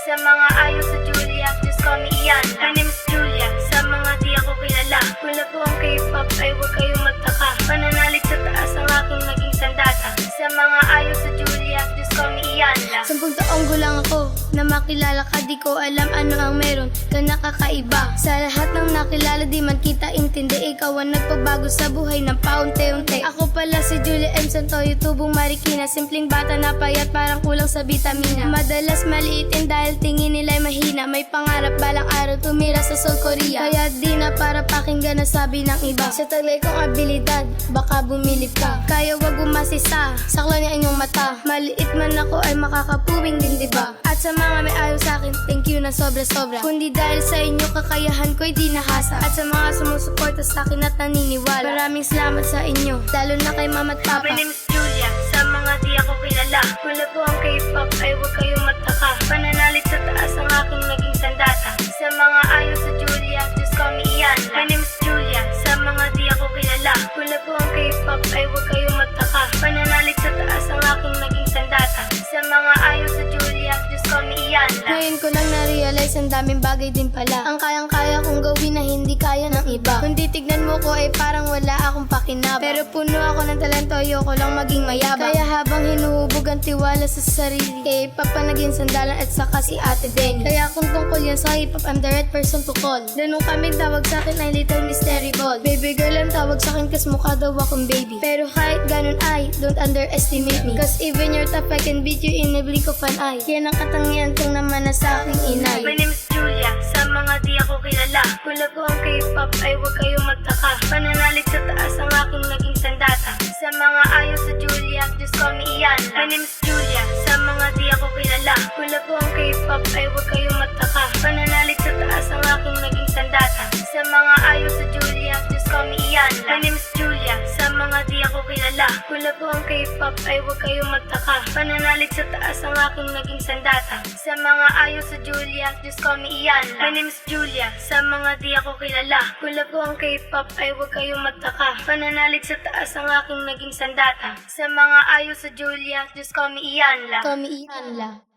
Sa mga ayaw sa Julia, just call me Ian. My name is Julia, sa mga di ako kilala. Kung lago ang K-pop ay huwag kayong magtaka. Pananalig sa taas ang aking naging sandata. Sa mga ayaw sa Julia, just call me Ian. 10 taong gulang ako na makilala ka, di ko alam ano ang meron ka nakakaiba. Sa lahat ng nakilala di man kita intindi, ikaw ang nagpabago sa buhay ng paunti-unti. Ako pala si Julia M. Santoyo, tubong Marikina, simpleng bata na payat parang kulang sa bitamina. Madalas maliitin dahil tingin nila'y mahina, may pangarap balang araw tumira sa South Korea. Kaya di na para pakinggan na sabi ng iba. Sa taglay kong abilidad, baka bumilip ka. Kaya wag umasisa, sakla niya inyong mata. Maliit man ako ay makakapuwing din, diba? At sa mga may ayaw sa akin, thank you na sobra-sobra. Kundi dahil sa inyo, kakayahan ko'y di nahasa. At sa mga sumusuporta sa akin at naniniwala, maraming salamat sa inyo, lalo na kay mama at papa. My name is Julia, sa mga di ako kilala. Kung lago ang K-pop ay huwag kayong magtaka. Pananalig sa taas ang aking naging sandata. Sa mga ayaw sa Julia, just call me Ian. My name is Julia, sa mga di ako kilala. Kung lago ang K-pop ay huwag kayong magtaka. Pananalig sa taas ang aking naging sandata. Sa mga ayaw sa Julia, just call me Ian. Ngayon ko lang na-realize ang daming bagay din pala ang kayang-kaya kong gawin na hindi kaya ng iba. Kung titignan mo ko ay parang wala akong pakinabang, pero puno ako ng talento, ayoko lang maging mayabang. Kaya habang hinuhubog ang tiwala sa sarili, kay Papa naging sandalan at saka si Ate Denny. Kaya kung tungkol yan sa hip-hop, I'm the right person to call. Danong kami tawag sa akin ay Little Mystery Ball. Baby girl ang tawag sa akin kas mukha daw akong baby. Pero kahit ganun ay, don't underestimate me, cause even your top I can beat you in a blink of an eye. Yan ang katangian kong naman na sa aking inay. My name is Julia, sa mga di ako kilala. Kung lago ang K-pop ay huwag kayong magtaka. Pananalig sa taas ang aking naging sandata. Sa mga ayaw sa Julia, just call me Ian. My name is Julia, sa mga di ako kilala. Kung lago ang K-pop ay huwag kayong magtaka. Pananalig sa taas ang aking naging sandata. Sa mga ayaw sa Julia, just call me Ian. My name is Julia, sa mga di ako kilala. Kung lago ang K-pop ay huwag kayong magtaka. Pananalig sa taas ang aking naging sandata. Sa mga ayaw sa Julia, just call me Ian. My name is Julia, sa mga di ako kilala. Kung lago ang K-pop ay huwag kayong magtaka. Pananalig sa taas ang aking naging sandata. Sa mga ayaw sa Julia, just call me Ian. Call me Ian la.